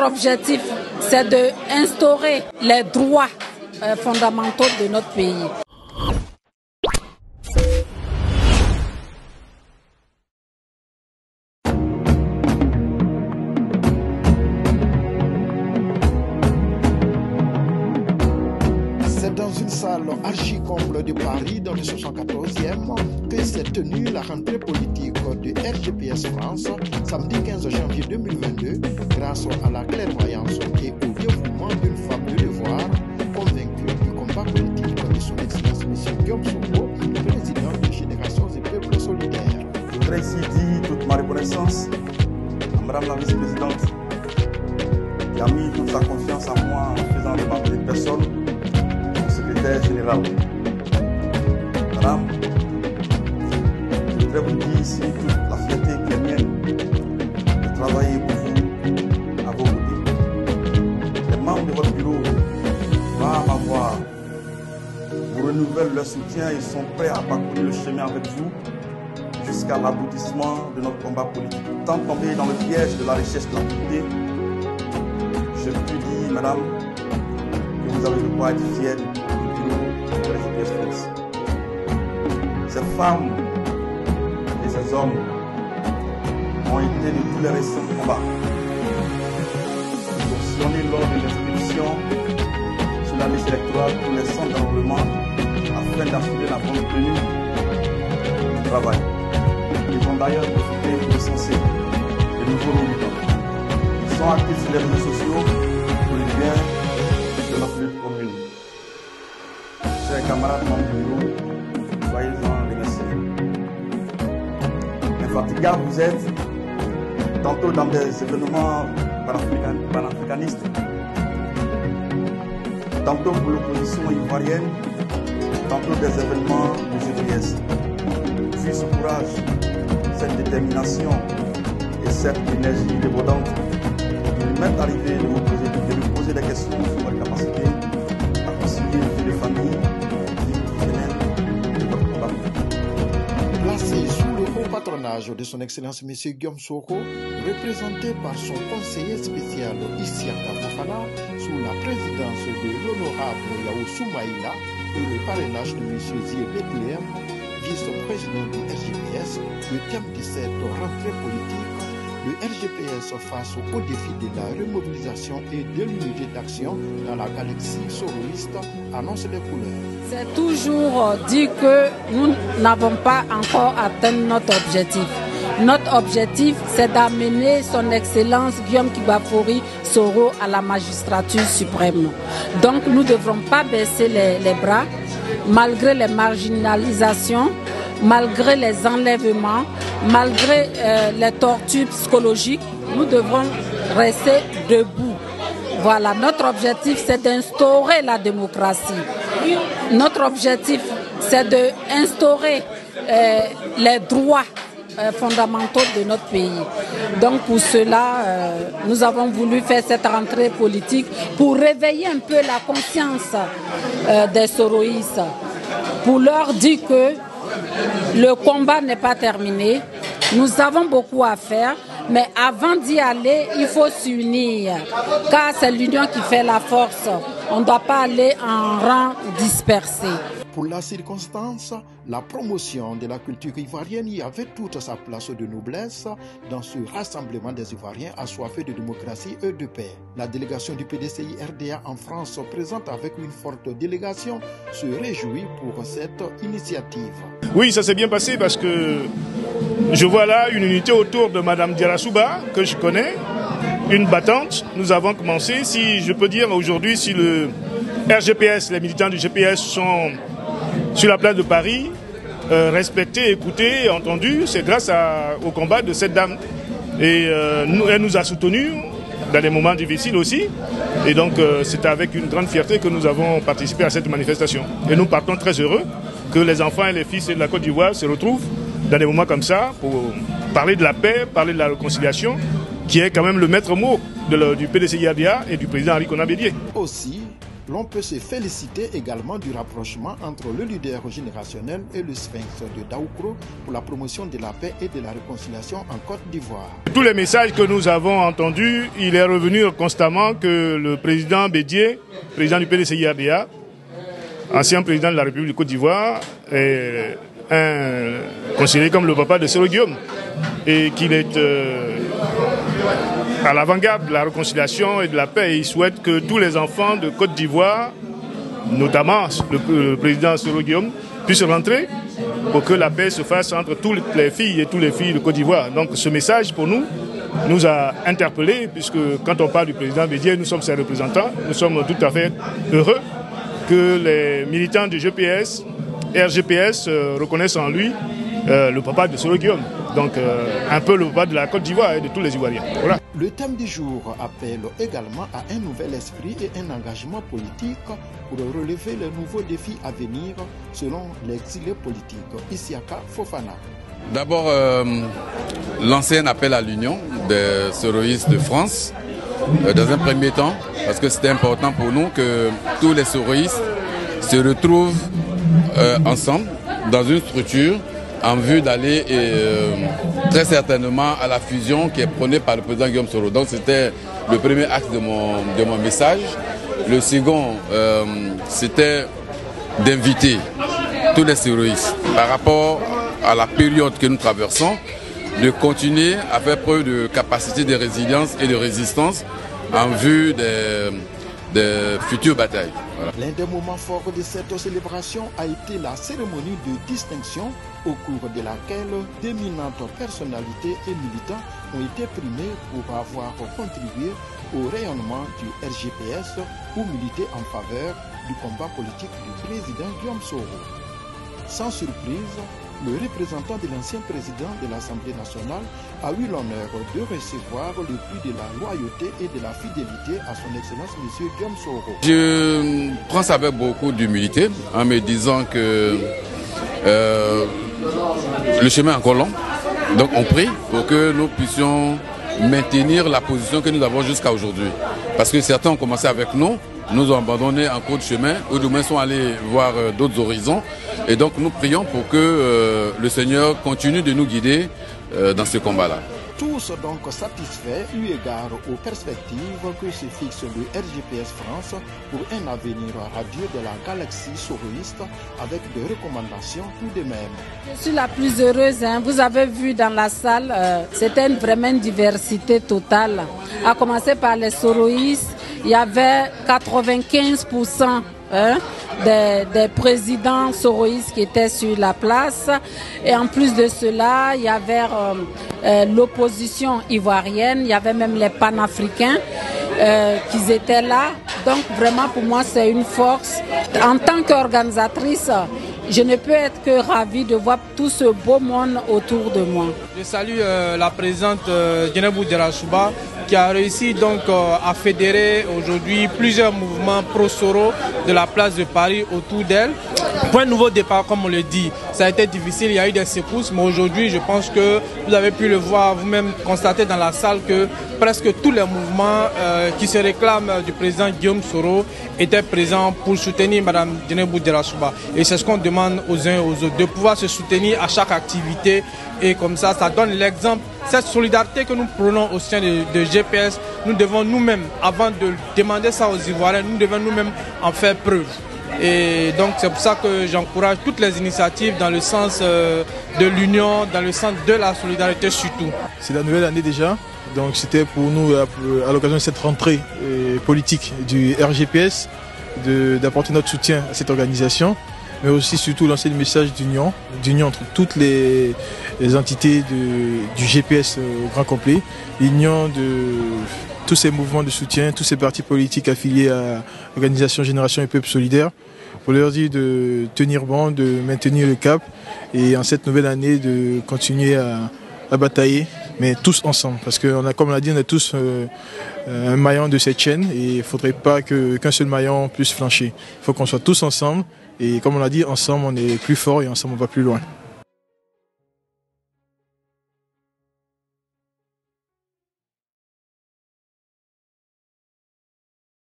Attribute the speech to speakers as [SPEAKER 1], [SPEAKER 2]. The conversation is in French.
[SPEAKER 1] Notre objectif, c'est d'instaurer les droits fondamentaux de notre pays.
[SPEAKER 2] C'est dans une salle archi-comble de Paris, dans le 74e, que s'est tenue la rentrée politique de RGPS France, samedi 15 janvier 2022, grâce à la clairvoyance et au dévouement d'une femme de devoir, convaincue du combat politique de son Excellence M. Guillaume Soro, président de Générations et Peuples Solidaires.
[SPEAKER 3] Je voudrais ici dire toute ma reconnaissance à Madame la vice-présidente qui a mis toute sa confiance en moi en faisant de ma petite personne secrétaire général. Madame, je voudrais vous dire ici toute la fierté qui est mienne de travailler pour vous, à vos côtés. Les membres de votre bureau vont m'avoir, vous renouvellent leur soutien et sont prêts à parcourir le chemin avec vous jusqu'à l'aboutissement de notre combat politique. Tant tombé dans le piège de la recherche de l'impunité, je peux dire, madame, que vous avez de quoi être fière de la RGPS France. Ces femmes et ces hommes ont été de tous les récents combats. Fonctionné lors de l'inscription sur la liste électorale pour les centres d'enrôlement afin d'assurer la bonne tenue du travail. Ils vont d'ailleurs profiter pour recenser les nouveaux militants. Ils sont actifs sur les réseaux sociaux pour le bien de notre lutte commune. Chers camarades membres du bureau, soyez-en remerciés. Infatigables vous êtes, tantôt dans des événements panafricanistes, tantôt pour l'opposition ivoirienne, tantôt des événements du GPS. Puis ce courage, cette détermination et cette énergie débordante qui m'est arrivé de vous poser des questions sur votre capacité à concilier vie de famille, vie professionnelle et votre combat.
[SPEAKER 2] Placé sous le haut patronage de son Excellence M. Guillaume Soro, représenté par son conseiller spécial Isiaka Fofana, sous la présidence de l'honorable Yao Soumaïla et le parrainage de M. Zie Bethléem, vice-président du RGPS, le thème de cette rentrée politique, le RGPS face au défi de la remobilisation et de l'unité d'action dans la galaxie soroïste, annonce les couleurs.
[SPEAKER 1] C'est toujours dit que nous n'avons pas encore atteint notre objectif. Notre objectif, c'est d'amener son Excellence Guillaume Kibafori Soro à la magistrature suprême. Donc nous ne devrons pas baisser les bras, malgré les marginalisations, malgré les enlèvements, malgré les tortures psychologiques, nous devrons rester debout. Voilà, notre objectif, c'est d'instaurer la démocratie. Notre objectif, c'est d'instaurer les droits fondamentaux de notre pays. Donc pour cela, nous avons voulu faire cette rentrée politique pour réveiller un peu la conscience des soroïstes, pour leur dire que le combat n'est pas terminé, nous avons beaucoup à faire, mais avant d'y aller, il faut s'unir, car c'est l'union qui fait la force. On ne doit pas aller en rang dispersé.
[SPEAKER 2] Pour la circonstance, la promotion de la culture ivoirienne y avait toute sa place de noblesse dans ce rassemblement des Ivoiriens assoiffés de démocratie et de paix. La délégation du PDCI RDA en France, présente avec une forte délégation, se réjouit pour cette initiative.
[SPEAKER 4] Oui, ça s'est bien passé parce que je vois là une unité autour de Madame Diarra-Souba, que je connais, une battante. Nous avons commencé, si je peux dire aujourd'hui, si le RGPS, les militants du GPS sont sur la place de Paris, respectés, écoutés, entendus, c'est grâce au combat de cette dame. Et elle nous a soutenus dans des moments difficiles aussi. Et donc c'est avec une grande fierté que nous avons participé à cette manifestation. Et nous partons très heureux que les enfants et les fils de la Côte d'Ivoire se retrouvent dans des moments comme ça pour parler de la paix, parler de la réconciliation, qui est quand même le maître mot du PDCI RDA et du président Henri Konan Bédié.
[SPEAKER 2] Aussi, L'on peut se féliciter également du rapprochement entre le leader générationnel et le sphinx de Daoukro pour la promotion de la paix et de la réconciliation en Côte d'Ivoire.
[SPEAKER 4] Tous les messages que nous avons entendus, il est revenu constamment que le président Bédié, président du PDCI-RDA, ancien président de la République de Côte d'Ivoire, est considéré comme le papa de Soro Guillaume et qu'il est à l'avant-garde de la réconciliation et de la paix. Il souhaite que tous les enfants de Côte d'Ivoire, notamment le président Soro Guillaume, puissent rentrer pour que la paix se fasse entre toutes les filles et tous les filles de Côte d'Ivoire. Donc ce message pour nous a interpellés, puisque quand on parle du président Bédié, nous sommes ses représentants, nous sommes tout à fait heureux que les militants du GPS, RGPS reconnaissent en lui le papa de Soro Guillaume, donc un peu le papa de la Côte d'Ivoire et de tous les Ivoiriens. Voilà.
[SPEAKER 2] Le thème du jour appelle également à un nouvel esprit et un engagement politique pour relever les nouveaux défis à venir selon l'exilé politique Isiaka Fofana.
[SPEAKER 5] D'abord, lancer un appel à l'union des soroïstes de France, dans un premier temps, parce que c'était important pour nous que tous les soroïstes se retrouvent ensemble dans une structure en vue d'aller très certainement à la fusion qui est prônée par le président Guillaume Soro. Donc c'était le premier axe de mon message. Le second, c'était d'inviter tous les soroïstes par rapport à la période que nous traversons, de continuer à faire preuve de capacité de résilience et de résistance en vue des futures batailles. Voilà.
[SPEAKER 2] L'un des moments forts de cette célébration a été la cérémonie de distinction au cours de laquelle d'éminentes personnalités et militants ont été primés pour avoir contribué au rayonnement du RGPS ou milité en faveur du combat politique du président Guillaume Soro. Sans surprise, le représentant de l'ancien président de l'Assemblée nationale a eu l'honneur de recevoir le prix de la loyauté et de la fidélité à son Excellence M. Guillaume Soro.
[SPEAKER 5] Je prends ça avec beaucoup d'humilité en me disant que le chemin est encore long. Donc on prie pour que nous puissions maintenir la position que nous avons jusqu'à aujourd'hui. Parce que certains ont commencé avec nous ont abandonné en cours de chemin, ou du moins sont allés voir d'autres horizons. Et donc nous prions pour que le Seigneur continue de nous guider dans ce combat-là.
[SPEAKER 2] Tous sont donc satisfaits eu égard aux perspectives que se fixe le RGPS France pour un avenir radieux de la galaxie soroïste avec des recommandations tout de même.
[SPEAKER 1] Je suis la plus heureuse. Vous avez vu dans la salle, c'était vraiment une diversité totale. À commencer par les soroïstes, il y avait 95% des présidents soroïstes qui étaient sur la place. Et en plus de cela, il y avait l'opposition ivoirienne, il y avait même les panafricains qui étaient là. Donc vraiment pour moi c'est une force. En tant qu'organisatrice, je ne peux être que ravie de voir tout ce beau monde autour de moi.
[SPEAKER 6] Je salue la présidente Djenebou Djerasouba qui a réussi donc à fédérer aujourd'hui plusieurs mouvements pro-Soro de la place de Paris autour d'elle. Pour un nouveau départ, comme on le dit, ça a été difficile, il y a eu des secousses, mais aujourd'hui je pense que vous avez pu le voir vous-même, constater dans la salle que presque tous les mouvements qui se réclament du président Guillaume Soro étaient présents pour soutenir Mme Djenebou Djerasouba. Et c'est ce qu'on demande aux uns et aux autres, de pouvoir se soutenir à chaque activité. Et comme ça, ça donne l'exemple. Cette solidarité que nous prenons au sein de GPS, nous devons nous-mêmes, avant de demander ça aux Ivoiriens, nous devons nous-mêmes en faire preuve. Et donc c'est pour ça que j'encourage toutes les initiatives dans le sens de l'union, dans le sens de la solidarité surtout.
[SPEAKER 7] C'est la nouvelle année déjà, donc c'était pour nous à l'occasion de cette rentrée politique du RGPS d'apporter notre soutien à cette organisation, mais aussi surtout lancer le message d'union entre toutes les entités du GPS au grand complet, l'union de tous ces mouvements de soutien, tous ces partis politiques affiliés à l'organisation Génération et Peuple Solidaire, pour leur dire de tenir bon, de maintenir le cap et en cette nouvelle année de continuer à batailler, mais tous ensemble. Parce que comme on l'a dit, on est tous un maillon de cette chaîne et il ne faudrait pas qu'un seul maillon puisse flancher. Il faut qu'on soit tous ensemble et comme on l'a dit, ensemble on est plus fort et ensemble on va plus loin.